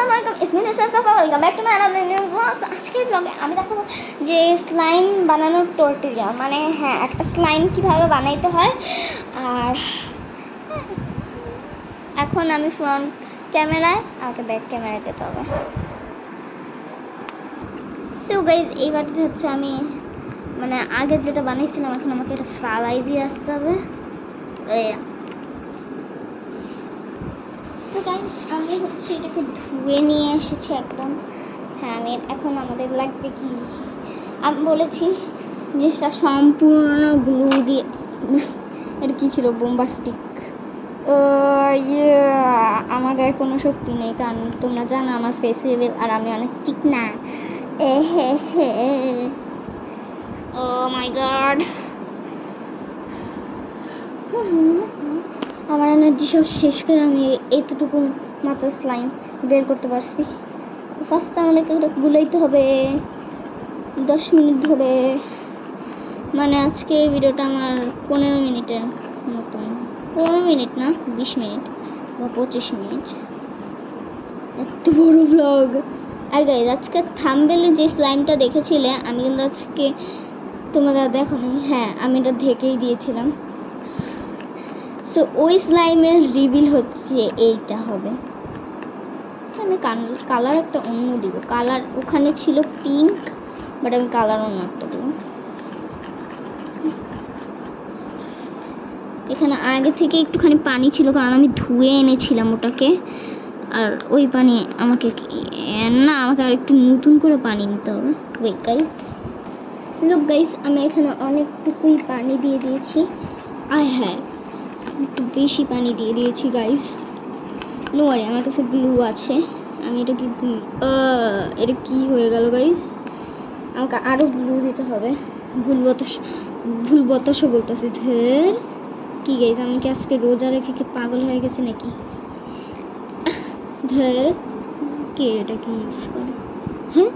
আসসালামু আলাইকুম, ইসমি Safa, welcome back to my another new blog. আজকের ব্লগে আমি দেখাবো যে স্লাইম বানানোর টিউটোরিয়াল, মানে হ্যাঁ একটা স্লাইম কীভাবে বানাইতে হয়। আর এখন আমি ফ্রন্ট ক্যামেরায়, আমাকে ব্যাক ক্যামেরায় যেতে হবে। তো গাইজ এইবার হচ্ছে আমি মানে আগে যেটা বানিয়েছিলাম, এখন আমাকে এটা ফালাই দিয়ে আসতে হবে। তো গাইজ আমি হচ্ছে এটাকে ধুয়ে নিয়ে এসেছি একদম। হ্যাঁ আমি এখন আমাদের লাগবে কি, আমি বলেছি জিনিসটা সম্পূর্ণ গ্লু দিয়ে, এটা কী ছিল, বোম্বাস্টিক। আমার গায়ে কোনো শক্তি নেই, কারণ তোমরা জানো আমার ফেস লেভেল আর আমি অনেক ঠিক না। ও মাই গড, আমার এনার্জি সব শেষ করে আমি এতটুকু মাত্র স্লাইম বের করতে পারছি। ফার্স্ট আমাদেরকে ওটা গুলাইতে হবে 10 মিনিট ধরে। মানে আজকে এই ভিডিওটা আমার 15 মিনিটের মতন, 15 মিনিট না 20 মিনিট বা 25 মিনিট, এত বড় ব্লগ। আর গাইজ আজকে থাম্বনেলে যে স্লাইমটা দেখেছিলে, আমি কিন্তু আজকে তোমরা দেখো নি, হ্যাঁ আমি এটা ঢেকেই দিয়েছিলাম। সো ওই স্লাইমের রিভিল হচ্ছে এইটা হবে। আমি কালার একটা অন্য দিব, কালার ওখানে ছিল পিঙ্ক, বাট আমি কালার অন্য একটা দেব। এখানে আগে থেকে একটুখানি পানি ছিল, কারণ আমি ধুয়ে এনেছিলাম ওটাকে। আর ওই পানি আমাকে আমাকে আর একটু নতুন করে পানি নিতে হবে। ওয়েট গাইস, লুক গাইস, আমি এখানে অনেকটুকুই পানি দিয়ে দিয়েছি। হ্যাঁ একটু বেশি পানি দিয়ে দিয়েছি গাইস। নো ওয়ারি, আমার কাছে গ্লু আছে। আমি এটা কি হয়ে গেল গাইস, আমাকে আরও গ্লু দিতে হবে। ভুল বতাসও বলতেছি। ধের কি গাইস, আমি কি আজকে রোজা রেখে কি পাগল হয়ে গেছে নাকি? ধের কে এটা কি ইউজ করে? হ্যাঁ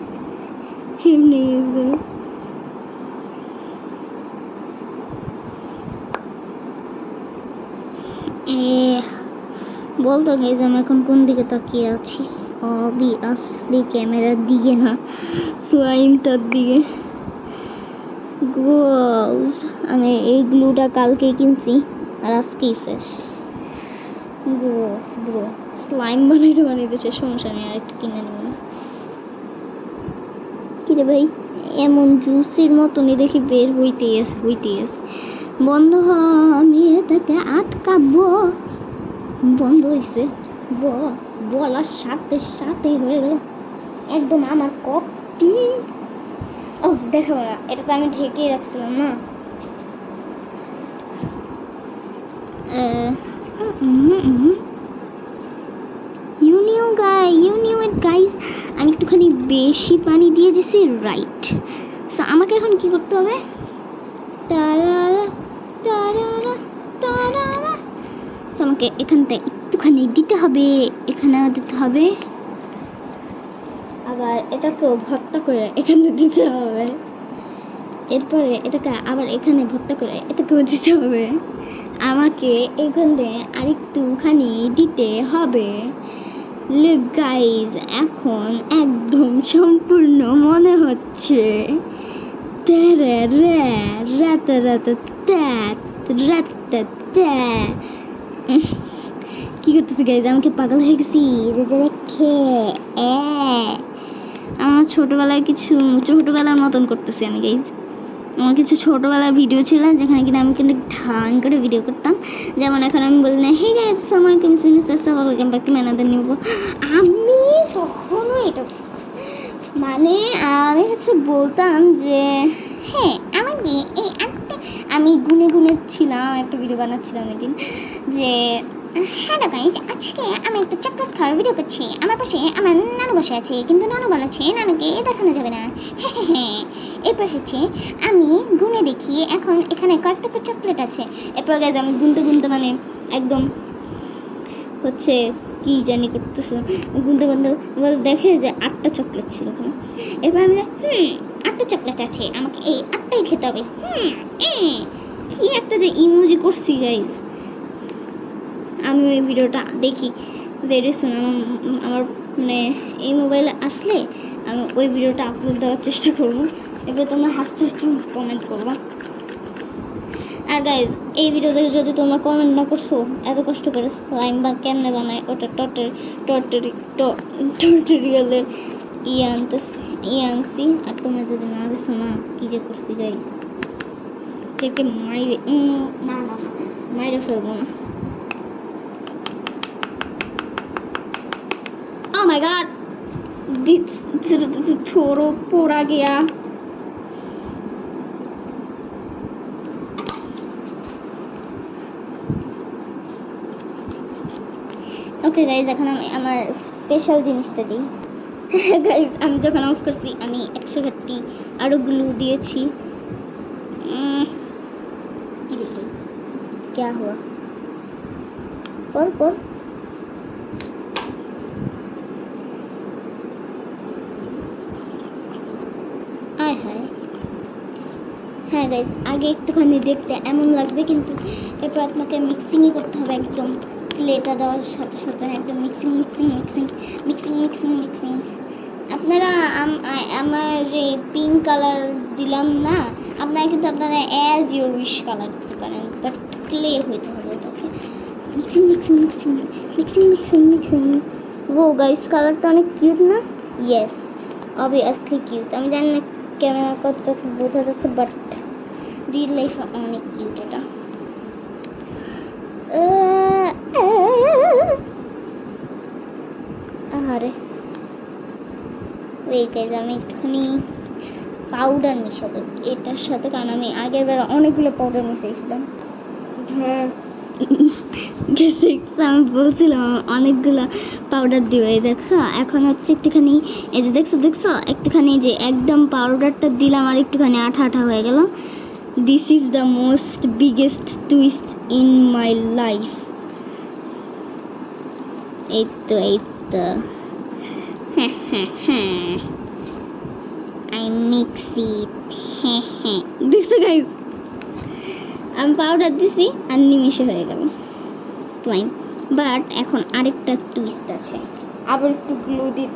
এমনি ইউজ করো। বলতো গাইস আমি এখন কোন দিকে তাকিয়ে আছি? অবভিয়াসলি ক্যামেরার দিকে না, স্লাইমটার দিকে। গোজ, আমি এই গ্লুটা কালকে কিনছি আর আজকেই শেষ। গ্রোস ব্রো, স্লাইম বানাইতে শেষ, সমস্যা নেই, আর একটু কিনে নেব। কিরে ভাই, এমন জুসির মতনই দেখি বের হইতে বন্ধ হ, আমি এটাকে আটকাবো। বন্ধ হয়েছে, বলার সাথে সাথেই হয়ে গেল একদম আমার কপি। ও দেখো না, এটা তো আমি ঢেকেই রাখছিলাম না। ইউ নিউ ইট গাইস, আমি একটুখানি বেশি পানি দিয়ে দিছি, রাইট। সো আমাকে এখন কি করতে হবে? সো আমাকে এখানটা একটুখানি দিতে হবে, এখানেও দিতে হবে, আবার এটাকেও ভর্তা করে এখানে দিতে হবে, এরপরে এটাকে আবার এখানে ভর্তা করে এটাকেও দিতে হবে, আমাকে এখান থেকে আরেকটুখানি দিতে হবে। লুক গাইজ, এখন একদম সম্পূর্ণ মনে হচ্ছে কি করতেছে গাইজ, আমাকে পাগল হয়ে গেছি দেখে। আমার ছোটবেলার মতন করতেছি আমি গাইজ। আমার কিছু ছোটোবেলার ভিডিও ছিল যেখানে কিনা আমি কিন্তু ঢাং করে ভিডিও করতাম। যেমন এখন আমি বলি না, হে গাইস আমার welcome back to my another new blog. আমি তখনও এটা মানে আমি হচ্ছে বলতাম যে হ্যাঁ আমাকে এই একটা, আমি গুনে ছিলাম, একটা ভিডিও বানাচ্ছিলাম একদিন যে হ্যালো গাইস, আজকে আমি একটা চকলেট খাওয়ার ভিডিও করছি। আমার পাশে আমার নানু বসে আছে, কিন্তু নানু বলেছে নানুকে দেখানো যাবে না। হ্যাঁ এরপর হচ্ছে আমি গুনে দেখি এখন এখানে কয়েকটা চকলেট আছে। এরপর গাইস আমি গুনতে মানে একদম হচ্ছে কি জানি করতেছে, গুনতে দেখে যে 8টা চকলেট ছিল ওখানে। এরপর আমি 8টা চকলেট আছে, আমাকে এই 8টাই খেতে হবে। কি একটা যে ইমোজি করছি গাইস। আমি ওই ভিডিওটা দেখি ভেরি সুন আমার মানে এই মোবাইলে আসলে আমি ওই ভিডিওটা আপলোড দেওয়ার চেষ্টা করবো। এবার তোমরা হাসতে হাসতে কমেন্ট করবা। আর গাইজ এই ভিডিও দেখে যদি তোমরা কমেন্ট না করছো এত কষ্ট করে স্লাইম বার কেমনে বানায় ওটা টিউটোরিয়ালের আনছি আর তোমরা যদি না দিছো না কি যে করছি গাইজ কে মাইরে না না মাইরে ফেলবো না। Oh my god, थोड़ा पूरा गया। ওকে গাইজ এখন আমি আমার স্পেশাল জিনিসটা দিই। গাইজ আমি যখন অফ করছি আমি 100 আরো গ্লু দিয়েছি। क्या हुआ পর আয় হায়। হ্যাঁ গাইজ আগে একটুখানি দেখতে এমন লাগবে কিন্তু এরপর আপনাকে মিক্সিংই করতে হবে একদম ক্লেটা দেওয়ার সাথে সাথে একদম মিক্সিং। আপনারা আমার যে পিঙ্ক কালার দিলাম না আপনারা কিন্তু আপনারা অ্যাজ ইউর উইশ কালার দিতে পারেন বাট ক্লে হইতে হবে ওটাকে। মিক্সিং। ও গাইস কালারটা অনেক কিউট না? Yes obviously cute. আমি জানি না ক্যামেরা কতটা বোঝা যাচ্ছে বাট রিয়েল লাইফে অনেক কিউট এটা। আরে ওই গাইজ আমি একটুখানি পাউডার মিশাবো এটার সাথে কারণ আমি আগের বার অনেকগুলো পাউডার মিশিয়েছিলাম। হ্যাঁ আমি বলছিলাম অনেকগুলো পাউডার দিবে। এই দেখো এখন হচ্ছে একটুখানি এই যে দেখছো একটুখানি যে একদম পাউডারটা দিলাম আর একটুখানি আঠা হয়ে গেল। This is the most biggest twist in my life. এই তো I mix it. দেখছো গাইস আমি পাউডার দিছি আর নিমিশে হয়ে গেল স্লাইম। বাট এখন আরেকটা টুইস্ট আছে আবার একটু গ্লু দিই।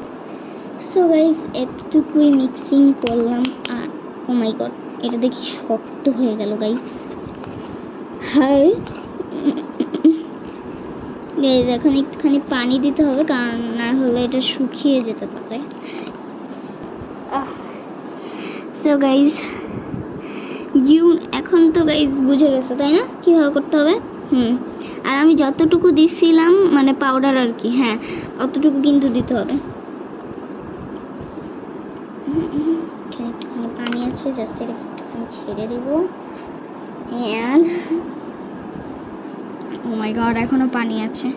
সো গাইস এতটুকুই মিক্সিং করলাম আর ও মাই গড এটা দেখি শক্ত হয়ে গেল গাইস। হাই গাইস এখন একটুখানি পানি দিতে হবে কারণ না হলে এটা শুকিয়ে যেতে পারে। সো গাইজ এখন তো গাইজ বুঝে গেছো তাই না কীভাবে করতে হবে? আর আমি যতটুকু দিছিলাম মানে পাউডার আর কি হ্যাঁ অতটুকু কিন্তু দিতে হবে। এখানে একটুখানি পানি আছে জাস্ট এটা একটুখানি ছেড়ে দিব অ্যান্ড ও মাই গড এখনো পানি আছে।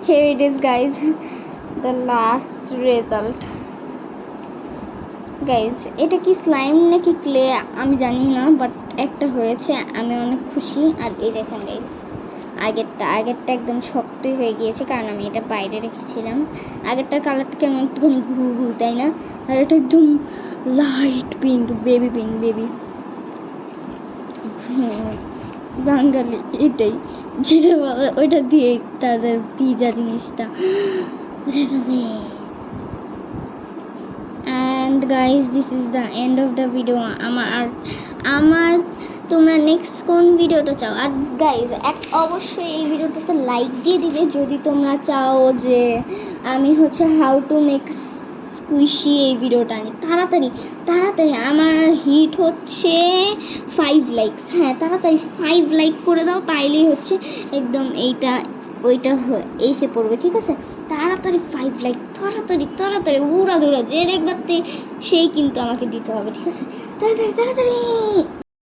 Here it is guys, the last result. Guys এটা কি স্লাইম নাকি ক্লে আমি জানি না বাট একটা হয়েছে আমি অনেক খুশি। আর এই দেখেন গাইস আগেরটা একদম শক্তই হয়ে গিয়েছে কারণ আমি এটা বাইরে রেখেছিলাম। আগেরটার কালারটা কেমন একটুখানি ঘুরু তাই না? আর এটা একদম লাইট পিঙ্ক বেবি বাঙালি এটাই যেটা বলে ওইটা দিয়ে তাদের পিজা জিনিসটা বুঝে যাবে। And guys this is the end of the video. আমার তোমরা নেক্সট কোন ভিডিওটা চাও? আর গাইজ অবশ্যই এই ভিডিওটাতে লাইক দিয়ে দিবে যদি তোমরা চাও যে আমি হচ্ছে হাউ টু মেক স্কুইশি এই ভিডিওটা আনি তাড়াতাড়ি আমার হিট হচ্ছে 5 লাইকস। হ্যাঁ তাড়াতাড়ি 5 লাইক করে দাও তাইলেই হচ্ছে একদম ওইটা এসে পড়বে ঠিক আছে। তাড়াতাড়ি 5 লাইক তাড়াতাড়ি উড়া দৌড়া যে দেখবে সেই কিন্তু আমাকে দিতে হবে ঠিক আছে। তাড়াতাড়ি